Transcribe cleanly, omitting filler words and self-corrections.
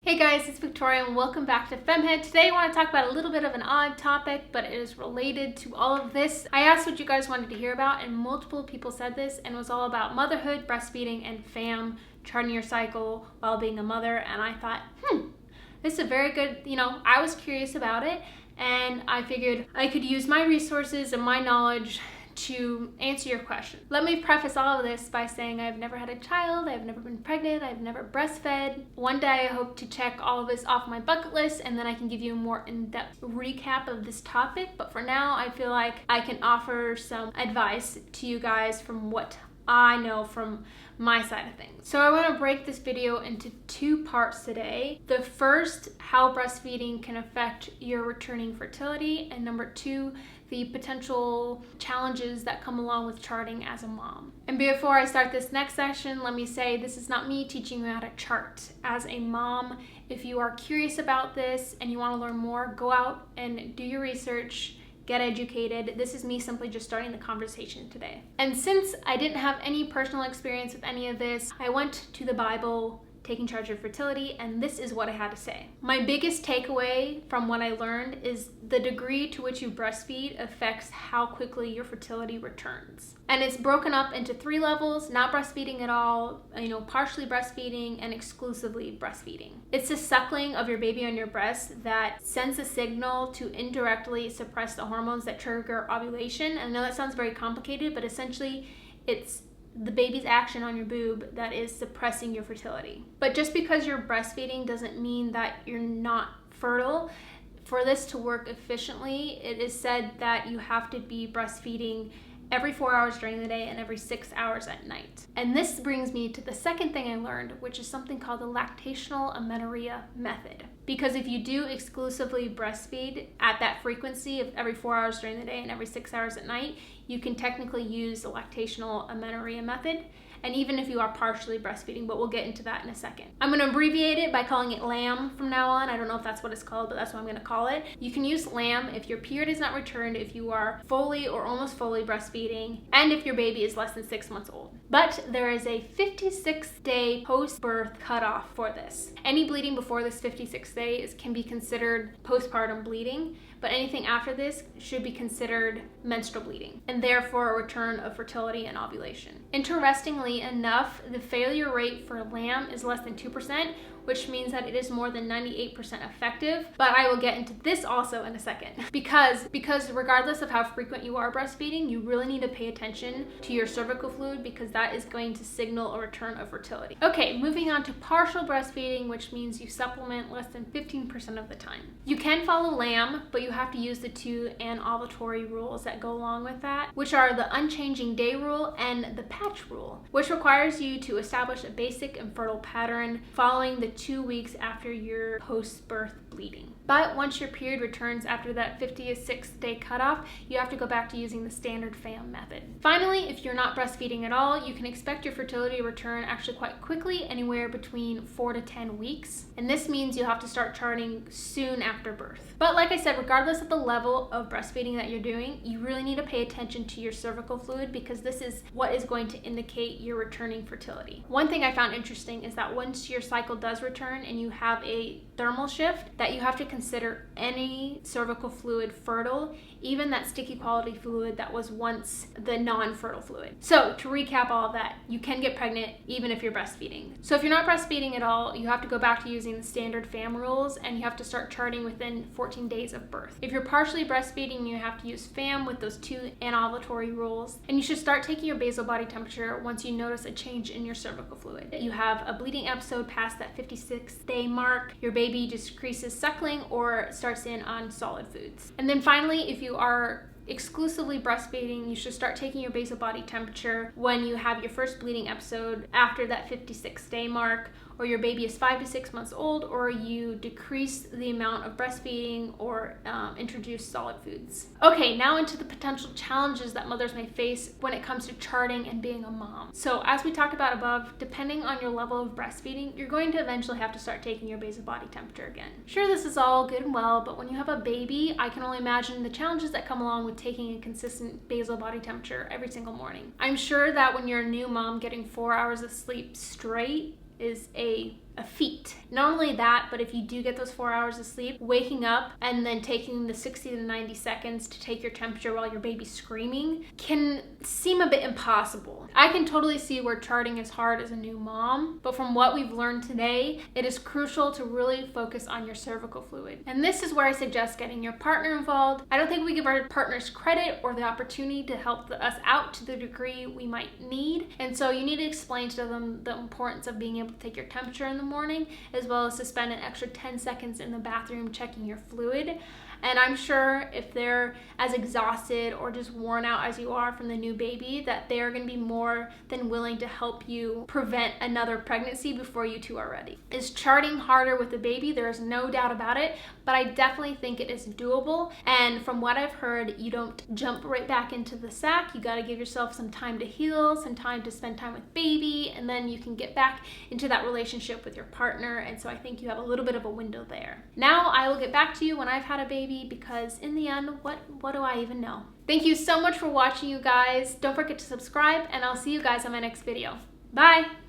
Hey guys, it's Victoria and welcome back to Femhead. Today I want to talk about a little bit of an odd topic, but it is related to all of this. I asked what you guys wanted to hear about and multiple people said this, and it was all about motherhood, breastfeeding, and fam, charting your cycle while being a mother. And I thought, this is a very good, I was curious about it and I figured I could use my resources and my knowledge to answer your question. Let me preface all of this by saying I've never had a child, I've never been pregnant, I've never breastfed. One day I hope to check all of this off my bucket list and then I can give you a more in-depth recap of this topic. But for now, I feel like I can offer some advice to you guys from what I know from my side of things. So I want to break this video into two parts today. The first, how breastfeeding can affect your returning fertility, and number two, the potential challenges that come along with charting as a mom. And before I start this next session, let me say this is not me teaching you how to chart. As a mom, if you are curious about this and you want to learn more, go out and do your research, get educated. This is me simply just starting the conversation today. And since I didn't have any personal experience with any of this, I went to the Bible, taking charge of fertility, and this is what I had to say. My biggest takeaway from what I learned is the degree to which you breastfeed affects how quickly your fertility returns. And it's broken up into 3 levels: not breastfeeding at all, partially breastfeeding, and exclusively breastfeeding. It's the suckling of your baby on your breast that sends a signal to indirectly suppress the hormones that trigger ovulation. I know that sounds very complicated, but essentially it's the baby's action on your boob that is suppressing your fertility. But just because you're breastfeeding doesn't mean that you're not fertile. For this to work efficiently, it is said that you have to be breastfeeding every 4 hours during the day and every 6 hours at night. And this brings me to the second thing I learned, which is something called the lactational amenorrhea method. Because if you do exclusively breastfeed at that frequency of every 4 hours during the day and every 6 hours at night, you can technically use the lactational amenorrhea method. And even if you are partially breastfeeding, but we'll get into that in a second. I'm going to abbreviate it by calling it LAM from now on. I don't know if that's what it's called, but that's what I'm going to call it. You can use LAM if your period is not returned, if you are fully or almost fully breastfeeding, and if your baby is less than 6 months old. But there is a 56-day post-birth cutoff for this. Any bleeding before this 56th day can be considered postpartum bleeding, but anything after this should be considered menstrual bleeding, and therefore a return of fertility and ovulation. Interestingly enough, the failure rate for LAM is less than 2%, which means that it is more than 98% effective. But I will get into this also in a second. Because regardless of how frequent you are breastfeeding, you really need to pay attention to your cervical fluid, because that is going to signal a return of fertility. Okay, moving on to partial breastfeeding, which means you supplement less than 15% of the time. You can follow LAM, but you have to use the 2 anovulatory rules that go along with that, which are the unchanging day rule and the patch rule, which requires you to establish a basic and fertile pattern following the 2 weeks after your post-birth bleeding. But once your period returns after that 56th day cutoff, you have to go back to using the standard FAM method. Finally, if you're not breastfeeding at all, you can expect your fertility to return actually quite quickly, anywhere between 4 to 10 weeks. And this means you'll have to start charting soon after birth. But like I said, regardless of the level of breastfeeding that you're doing, you really need to pay attention to your cervical fluid, because this is what is going to indicate your returning fertility. One thing I found interesting is that once your cycle does return and you have a thermal shift, that you have to consider any cervical fluid fertile, even that sticky quality fluid that was once the non-fertile fluid. So to recap all of that, you can get pregnant even if you're breastfeeding. So if you're not breastfeeding at all, you have to go back to using the standard FAM rules, and you have to start charting within 14 days of birth. If you're partially breastfeeding, you have to use FAM with those 2 anovulatory rules, and you should start taking your basal body temperature once you notice a change in your cervical fluid. You have a bleeding episode past that 56th day mark, your baby decreases suckling or starts in on solid foods. And then finally, if you are exclusively breastfeeding, you should start taking your basal body temperature when you have your first bleeding episode after that 56th day mark, or your baby is 5 to 6 months old, or you decrease the amount of breastfeeding or introduce solid foods. Okay, now into the potential challenges that mothers may face when it comes to charting and being a mom. So as we talked about above, depending on your level of breastfeeding, you're going to eventually have to start taking your basal body temperature again. Sure, this is all good and well, but when you have a baby, I can only imagine the challenges that come along with taking a consistent basal body temperature every single morning. I'm sure that when you're a new mom, getting 4 hours of sleep straight is a a feat. Not only that, but if you do get those 4 hours of sleep, waking up and then taking the 60 to 90 seconds to take your temperature while your baby's screaming can seem a bit impossible. I can totally see where charting is hard as a new mom, but from what we've learned today, it is crucial to really focus on your cervical fluid. And this is where I suggest getting your partner involved. I don't think we give our partners credit or the opportunity to help us out to the degree we might need. And so you need to explain to them the importance of being able to take your temperature in the morning, as well as to spend an extra 10 seconds in the bathroom checking your fluid. And I'm sure if they're as exhausted or just worn out as you are from the new baby, that they're going to be more than willing to help you prevent another pregnancy before you two are ready. Is charting harder with the baby? There is no doubt about it, but I definitely think it is doable. And from what I've heard, you don't jump right back into the sack. You got to give yourself some time to heal, some time to spend time with baby, and then you can get back into that relationship with your partner. And so I think you have a little bit of a window there. Now I will get back to you when I've had a baby, because in the end, what do I even know? Thank you so much for watching, you guys. Don't forget to subscribe, and I'll see you guys on my next video. Bye!